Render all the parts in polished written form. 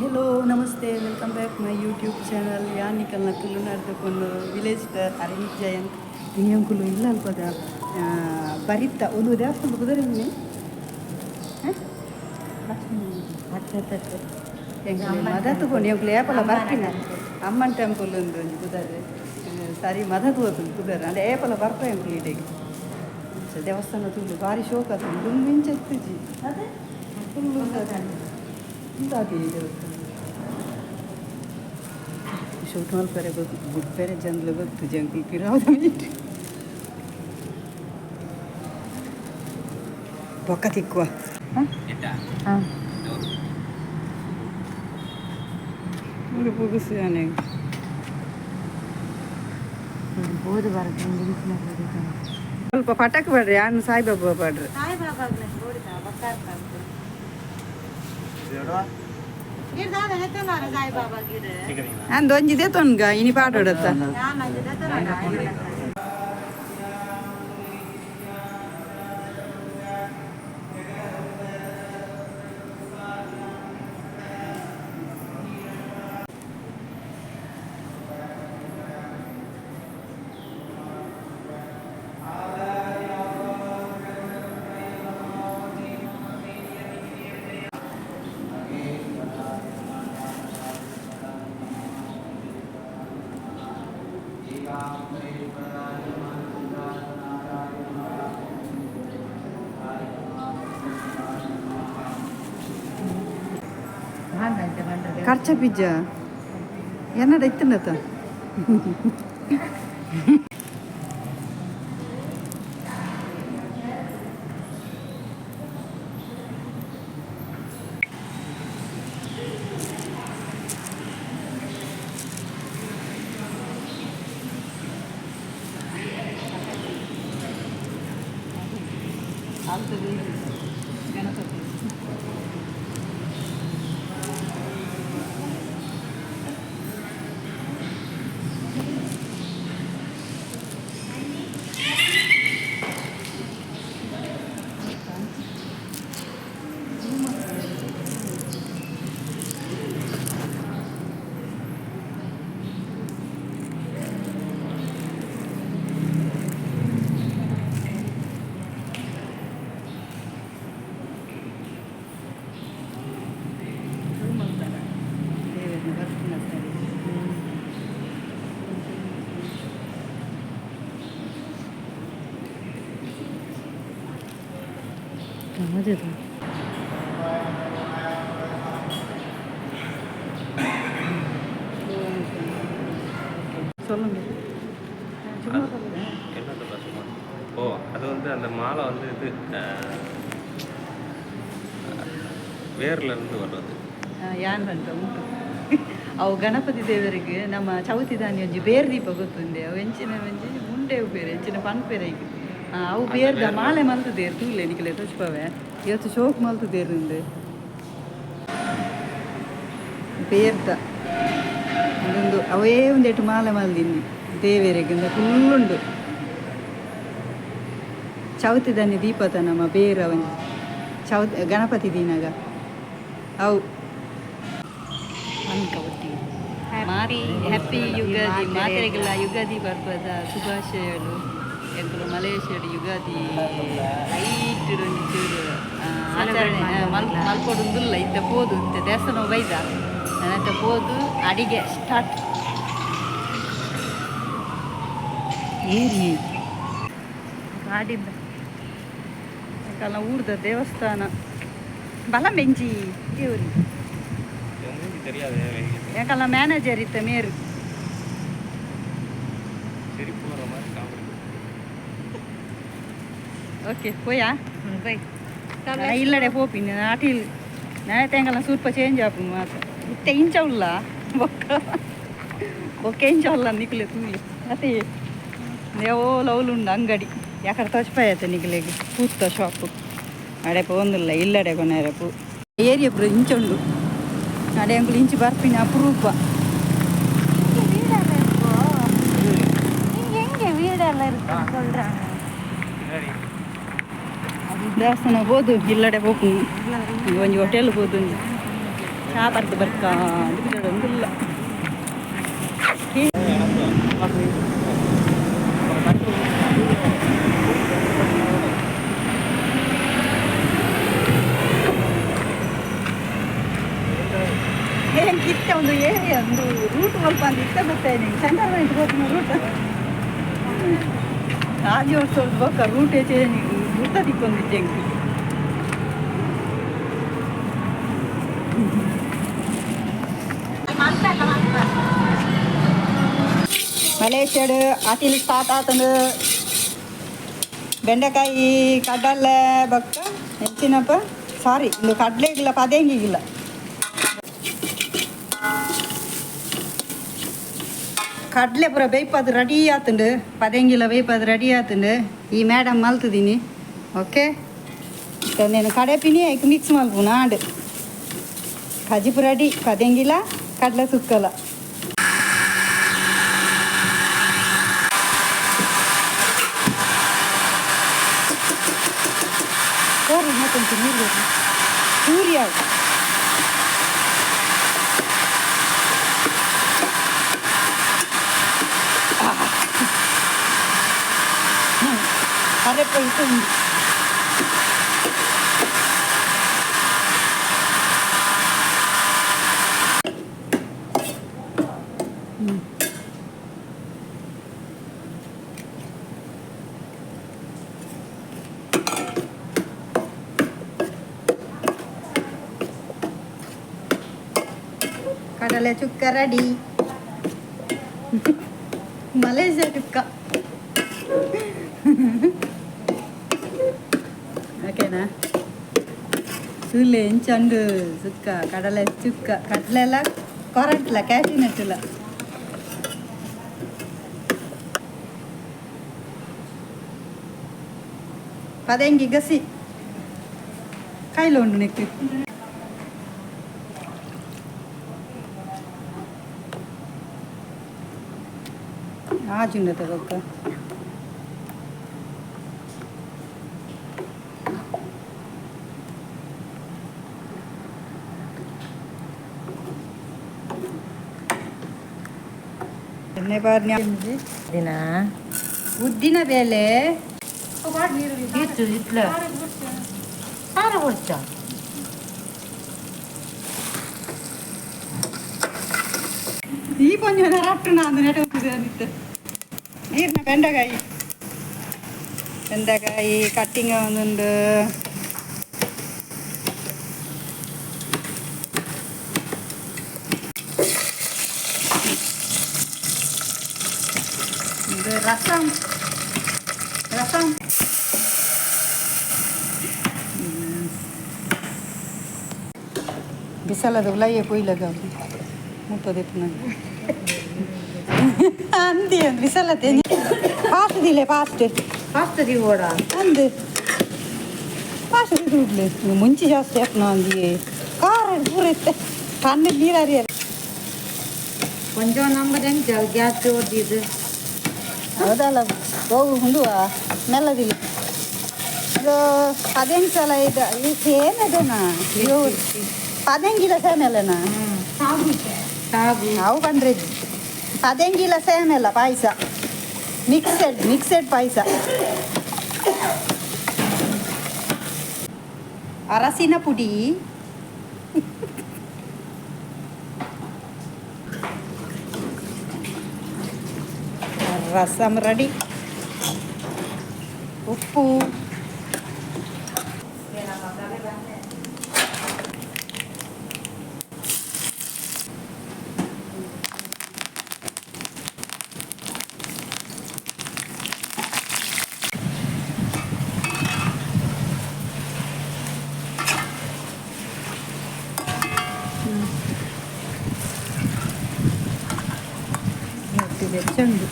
hello ನಮಸ್ತೆ welcome back my YouTube channel ಯಾನಿಕಲ್ನ ಕುಲುನಾರ್ದಕೊಂಡು ವಿಲೇಜ್ harinijayanth ಇಂಕುಲು ಇಲ್ಲ ಅಲ್ಪದ ಬರಿತ್ತ ಒಂದು ದೇವಸ್ಥಾನ ಕುದುರೆ ಮದ ತಗೊಂಡು ಎಂಕ್ಲು ಏಪಲ ಬರ್ತೀನಿ ಅಮ್ಮನ ಟೆಂಪಲ್ ಒಂದು ಕುದರೆ ಸರಿ ಮದ ತೋತು ಕುದರೆ ಅಂದರೆ ಏಪಲ ಬರ್ಪ ಎಂಕ್ಲು ಇಡೆಗೆ ದೇವಸ್ಥಾನ ತುಳು ಭಾರಿ ಶೋಕ ಅದು ಮಿಂಚೆತ್ತಿಜಿ ಅದೇ ಫುಲ್ಲು ಇಂದಾದಿ ದೇವಸ್ಥಾನ ಶೂಟ್ ಮಲ್ಪರೆ ಗೊತ್ತು ಗುಡ್ಪೆರೆ ಜನಲು ಗೊತ್ತು ಜಂಕುಲ್ ಪಿರಾದ ಮೀಟ್ ಬೊಕ್ಕ ತಿಕ್ಕುವ ಹಾಂ ಪುಗುಸು ನನಗೆ ಓದು ಬರುತ್ತೆ ಸ್ವಲ್ಪ ಪಟಾಕಿ ಬೇಡ್ರಿ ಯಾನು ಸಾಯಿಬಾಬಾ ಬೇಡ್ರಿ ನಾನು ದೊಂಜಿದೆ ತೊನ್ಗ ಇನಿ ಪಾಡೋಡತ್ತ ಖರ್ಚ ಪಿಜ್ಜಾ ಏನಾರ ಇತ್ತನತ್ತ ಗಣಪತಿ ಮಜದ சொல்லுங்க ஓ அது வந்து அந்த மாலை வந்து இது வேர்ல இருந்து வர்றது ಯಾನ್ ಬಂತ ಉಂಟು ಅವು ಗಣಪತಿ ದೇವರಿಗೆ ನಮ್ಮ ಚೌತಿ ದಾನಿ ಒಂಜಿ ಬೇರ್ ದೀಪ ಗೊತ್ತುಂಡೆ ಅವು ಎಂಚಿನ ಒಂಜಿ ಮುಂಡೆ ಬೇರೆ ಎಂಚಿನ ಪನ್ಪೆರೆ ಅವು ಬೇರ್ದ ಮಾಲೆ ಮಲ್ತದೇರು ತೂಲೆ ನಿಖಲೆ ತೊಚ್ಪವೆ ಇವತ್ತು ಶೋಕ್ ಮಲ್ತದೇರುಂಡು ಬೇರ್ದ ಅದೊಂದು ಅವೇ ಒಂದೆಟ್ಟು ಮಾಲೆ ಮಲ್ದಿನಿ ದೇವರಿಗೆ ಫುಲ್ಲುಂಡು ಚೌತಿ ದಾನಿ ದೀಪದ ನಮ್ಮ ಬೇರ ಒಂಜಿ ಚೌತಿ ಗಣಪತಿ ದಿನಾಗ ಅವು ಅನ್ಕ ಒಟ್ಟಿಗೆ ಮಾರಿ ಹ್ಯಾಪಿ ಯುಗಾದಿ ಮಾತೆರೆಗೆಲ್ಲ ಯುಗಾದಿ ಬರ್ಬದ ಶುಭಾಶಯಗಳು ಎಂಕುಲು ಮಲೇಷ್ಯಾಡ್ ಯುಗಾದಿ ಲೈಟ್ ಚೂರು ಆಚರಣೆ ಮಲ್ಕೊಡುಂದುಲ್ಲ ಇತ್ತ ಪೋದು ಇಂತ ದೇವಸ್ಥಾನ ಬೈದ ನನ್ನಂತ ಪೋದು ಅಡಿಗೆ ಸ್ಟಾರ್ಟ್ ಏರಿ ಗಾಡಿಂದ ಯಾಕಲ್ಲ ಊರ್ದ ದೇವಸ್ಥಾನ ಬಲ ಮೆಂಜಿ ದೇವ್ರಿ ಯಾಕಲ್ಲ ಮ್ಯಾನೇಜರ್ ಇತ್ತ ಮೇರು ಓಕೆ போயா ಇಲ್ಲಡೆ ಪೋಪಿನ ನಾಟಿಲ್ ನಾಳೆ ತೆಂಗಲ್ಲ ಸ್ವಲ್ಪ ಚೇಂಜ್ ಆಪು ಮಾತ್ರ ಇತ್ತ ಇಂಚ ಉಲ್ಲ ಒಕ್ಕೆ ಇಂಚ ಉಲ್ಲ ನಿಕ್ಲೆ ತೂಲಿ ಅದೇ ದೇವೋ ಲವ್ಲುಂಡು ಅಂಗಡಿ ಯಾಕಡೆ ತೋಚ್ಪಾಯತ್ತೆ ನಿಕ್ಲೆಗೆ ಕೂತ ಶಾಪು ಅಡೆ ಪೋಂದಿಲ್ಲ ಇಲ್ಲಡೆ ಕೊನೆರೆ ಪೂ ಏರಿಯ ಪುರ ಇಂಚುಂಡು ಅಡೆ ಅಂಕುಲು ಇಂಚು ಬರ್ಪಿನ ಅಪರೂಪ ದೇವಸ್ಥಾನ ಹೋದು ಇಲ್ಲಡೆ ಹೋಗು ಒಂಜಿ ಹೋಟೆಲ್ ಹೋದು ಸಾಬಾರ್ದು ಬರ್ಕ ಒಂದಿಲ್ಲ ಏನು ಕಿತ್ತ ಒಂದು ಏರಿಯಾ ಒಂದು ರೂಟ್ ಸ್ವಲ್ಪ ಅಂತ ಇಷ್ಟ ಬರ್ತೇನೆ ಸೆಂಟರ್ ಇಟ್ಕೋತೀನಿ ರೂಟ್ ಆಜಿ ಒಂದು ಸ್ವಲ್ಪ ಬೊಕ್ಕ ರೂಟ್ ಚೇಂಜ್ ರೂಟ ತಿಕ್ಕೊಂದಿದ್ದೆ ಮಲೇಷ್ಯಾಡು ಆತಿಲ್ ಸ್ಟಾರ್ಟ್ ಆತಂದು ಬೆಂಡೆಕಾಯಿ ಕಡಲೆ ಬಕ್ಕ ಹೆಚ್ಚಿನಪ್ಪ ಸಾರಿ ಇದು ಕಡಲೆಗಿಲ್ಲ ಪದೇಂಗಿಗಿಲ್ಲ ಕಡಲೆ ಪೂರ ಬೇಯ್ಪದು ರೆಡಿ ಆತುಂಡು ಪದೇಂಗಿಲ್ಲ ಬೇಯ್ಪದು ರೆಡಿ ಆತುಂಡು ಈ ಮೇಡಮ್ ಮಲ್ತದೀನಿ ಓಕೆ నేను కడపిని మిక్స్ మలుపున ఆడు కజిపు రెడీ పదెంగిల కడ్ల సుక్కల కొంచెం నీళ్ళు సూర్య అరే పోతుంది కడల చుక్క రెడీ మలేషియా చుక్క ఓకేనా చూలే ఎంచండు చుక్క కడల చుక్క కడల కొరట్ల క్యాషినట్టుల పదేంగి గసి కాయలో ఉండు నీకు ఆజుండ తగొక్క ಉದ್ದಿನ ಬೇಳೆ ಇತ್ತು ಇಟ್ಲ ಸಾರ ಕೊಡ್ತ ಈ ಕೊಂಚ ರಟ್ಟು ನಾನು ನೆಟ ಅಂದಿತ್ತು ನೀರಿನ ಬೆಂಡೆಕಾಯಿ ಕಟ್ಟಿಂಗ ಒಂದೊಂದು ರಸಂ ಬಿಸಲದ ಉಲಾಯ ಕೊಯ್ಲಗ ಮುಪ್ಪದೆತ್ತು ನನಗೆ ಅಂದಿ ಬಿಸಲತ್ತೆ ಫಾಸ್ಟ್ ದಿಲೆ ಫಾಸ್ಟ್ ದಿ ಓಡ ಅಂದು ಫಾಸ್ಟ್ ದುಡ್ಲೆ ಮುಂಚೆ ಜಾಸ್ತಿ ಹಾಕ್ನ ಅಂದಿ ಖಾರ ಪೂರ ಇತ್ತೆ ಕಣ್ಣು ನೀರರಿಯಲ್ಲ ಕೊಂಚ ನಂಬರ್ ಗ್ಯಾಸ್ ಓದಿದ್ದು ಹೌದಲ್ಲ ಹೋಗು ಹುಂದುವ ಮೆಲ್ಲದಿಲ್ಲ ಅದು ಪದೆಂಗ್ ಸಲ ಇದು ಸೇಮೆದನಾ ಪದೆಂಗಿಲ್ಲ ಸೇಮೆಲ್ಲನಾ ಸಾಗು ಅವು ಬಂದ್ರೆ ಪದೆಂಗಿಲ್ಲ ಸೇಮೆಲ್ಲ ಪಾಯಸ ಮಿಕ್ಸೆಡ್ ಪಾಯಸ ಅರಸಿನ ಪುಡಿ ರಸಂ ರೆಡಿ ಉಪ್ಪು വെച്ചുണ്ട്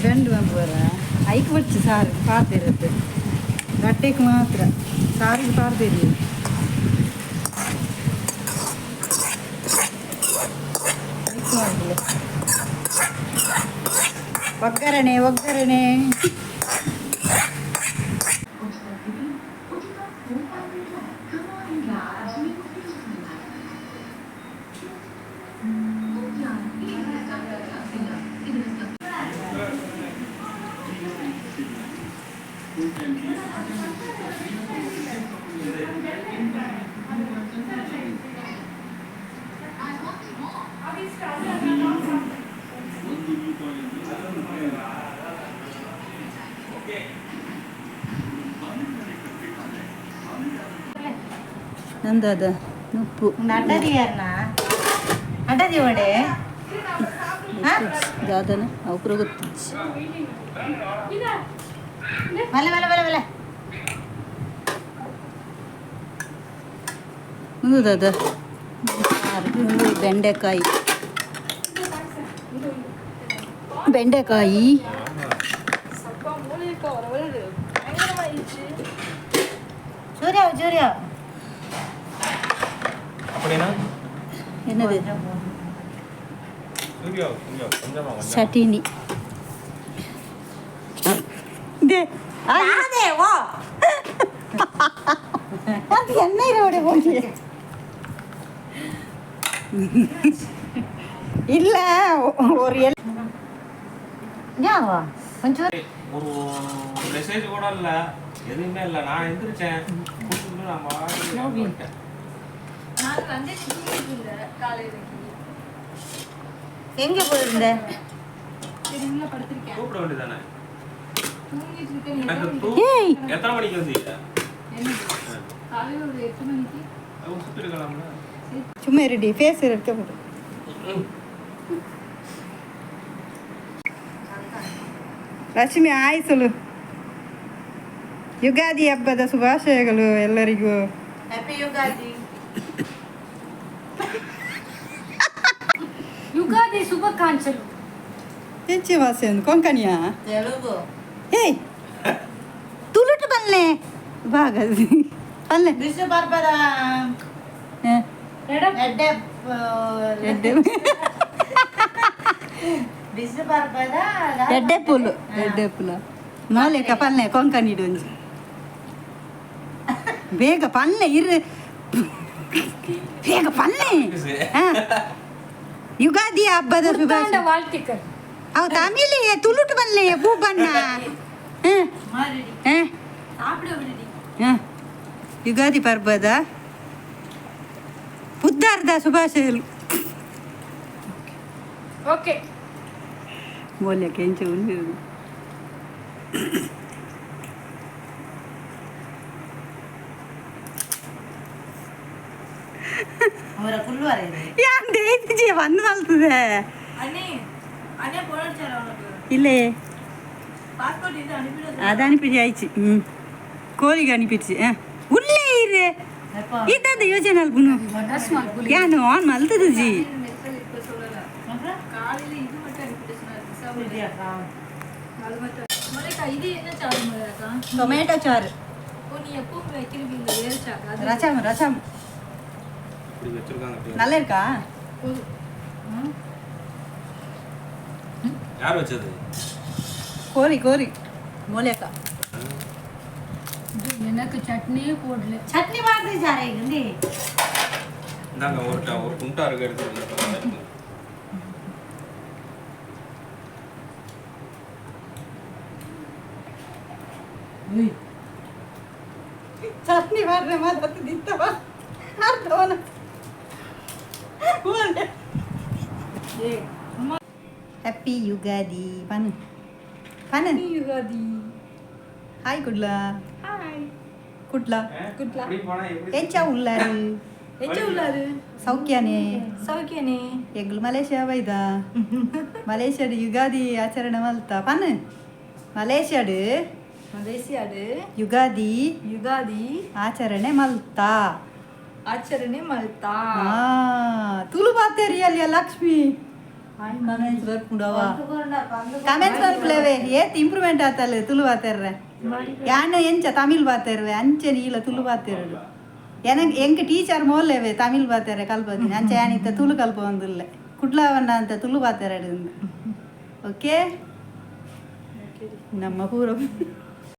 ಬೆಂಡು ಬರ ಐಕ್ ಬಚ್ಚಿ ಸಾರು ಪಾರ್ದಿರುತ್ತೆ ಗಟ್ಟೆಗೆ ಮಾತ್ರ ಸಾರಿಗೆ ಪಾರ್ದಿರಿ ಒಗ್ಗರಣೆ ನಂದದ ಉಪ್ಪು ಅಡ್ಡದಿ ಒಡೆ ದಾದನ ಅವ್ರ ಗೊತ್ತಿಚ್ಚಿ ಮಲೆ ಮಲೆ ಮಲೆ ಮಲೆ ಒಂದು ದಾದ ಬೆಂಡೆಕಾಯಿ சூர்யா சூர்யா அப்படின்னா என்னது சூர்யா கொஞ்சம் கொஞ்சமா சட்டினி அதே வா அது எண்ணெயோட போச்சு இல்ல ஒரு ஏன் வா கொஞ்சம் ஒரு மெசேஜ் கூட இல்ல எதுவுமே இல்ல நான் எந்திரிச்சேன் கூப்பிட்டு நான் வந்துட்டேன் எங்க போயிருந்த கூப்பிட வேண்டியதானே எனக்கு ஏய் எத்தனை மணிக்கு வந்தீங்க சுட்டு இருக்கலாம்ல சும்மா ரெடி ஃபேஸ் இருக்க போடு ಲಕ್ಷ್ಮಿ ಆಯ್ ಸುಲು ಯುಗಾದಿ ಹಬ್ಬದ ಶುಭಾಶಯಗಳು ಎಲ್ಲರಿಗೂ ಹ್ಯಾಪಿ ಯುಗಾದಿ ಯುಗಾದಿ ಶುಭಾಕಾಂಕ್ಷಲು ಹೆಚ್ಚು ಭಾಷೆ ಒಂದು ಕೊಂಕಣಿಯಾ ತೆಲುಗು ಏಯ್ ತುಳುಟು ಬಲ್ಲೆ ಬಾಗದಿ ಅಲ್ಲೇ ಬಿಸಿ ಬರ್ಬದ ಎಡ್ಡೆ ಬಿಸಿ ಬರ್ಬದ ಎಡ್ಡೆ ಪುಲು ಮೋಲೆಕ ಪಲ್ಲೆ ಕೊಂಕಣಿ ಡೊಂಜಿ ಬೇಗ ಪಲ್ಲೆ ಬೇಗ ಪಲ್ಲೆ ಯುಗಾದಿ ಹಬ್ಬದ ಶುಭಾಶಯ வாழ்த்துக்கள் ಅವು ತಮಿಳಿ ತುಳುಟು ಬಲ್ಲೆ ಬೂಬಣ್ಣ ಯುಗಾದಿ ಪರ್ಬದ ಬುದ್ಧಾರ್ಧ ಶುಭಾಶಯಗಳು ಓಕೆ ಮೋಲ್ಯ ಕೆಂಚ ಉಂಡು ಅವರ ಕುಲ್ಲುವರ ಇದೆ ಯಾಂದೆ ಜಿ ಬಂದು ಮಲ್ತದೆ ಇಲ್ಲೇ ಅದು ಅನುಪಿಸಿ ಆಯ್ತು ಕೋಳಿಗೆ ಅನುಪಿಸಿ ಉಳ್ಳೇ ಇರೆ ಇದ್ದದ್ದು ಯೋಜನೆ ಅಲ್ಬುನು ಯಾನು ಆನ್ ಮಲ್ತದ ಜಿ இது என்ன சாரு மலரக்கா ಟೊಮೆಟೊ ಚಾರು ஓ நீ எப்பவும் வைக்கிறீங்க இந்த வேல் சாக்கு அது ரசம் இப்படி வச்சிருக்காங்க நல்லா இருக்கா யார் வச்சது கோரி மோலேக்கா எனக்கு சட்னியே போடல ಚಟ್ನಿ ಮಾಡ್ರಿ ಜಾರೆ ಇಲ್ಲಿ இந்தாங்க ஒரு குண்டா இருக்க எடுத்து ಚಟ್ನಿ ಮಾಡ್ರೆ ಮಾತ್ರ ದಿತ್ತವ ಅರ್ಧವನ ಹ್ಯಾಪಿ ಯುಗಾದಿ ಪನ್ யுகாதி ಹಾಯ್ ಕುಡ್ಲಾ ஹாய் ಕುಡ್ಲಾ அப்படி போனா எப்படி ಎಂಚ ಉಳ್ಳಾರು எச்ச உள்ளாரு ಸೌಖ್ಯನೇ சௌக்கியனே ಎಗ್ಲು ಮಲೇಷ್ಯಾ ಬೈದ ಮಲೇಷ್ಯಾಡ್ ಯುಗಾದಿ ಆಚರಣೆ ಮಲ್ತ ಪನ್ ಮಲೇಷ್ಯಾಡ್ மலேசியாடு ಯುಗಾದಿ யுகாதி ಆಚರಣೆ ಮಲ್ತ ஆச்சரணೆ மல்தா ತುಳು ಬಾತೇರಿಯಲ್ಲ ಲಕ್ಷ್ಮಿ ಕಮೆಂಟ್ಸ್ ಬರ್ಪುಂಡವ ಕಮೆಂಟ್ಸ್ ಬರ್ಪುಲೇವೆ ಏತ್ ಇಂಪ್ರೂವ್ಮೆಂಟ್ ಆತಲ್ಲ ತುಳು ಬಾತೇರ್ರೆ ಯಾನು ಎಂಚ ತಮಿಳ್ ಬಾತೇರ್ವೆ ಅಂಚೆ ನೀಲ ತುಳು ಬಾತೇರಡು ಎಂಕ ಟೀಚರ್ ಮೋಲ್ಲೇವೆ ತಮಿಳ್ ಬಾತೇರೆ ಕಲ್ಪದಿನಿ ಅಂಚೆ ಯಾನಿತ್ತ ತುಳು ಕಲ್ಪ ಒಂದಿಲ್ಲ ಕುಡ್ಲವನ್ನ ಅಂತ ತುಳು ಬಾತೇರಡು ಓಕೆ ನಮ್ಮ ಪೂರ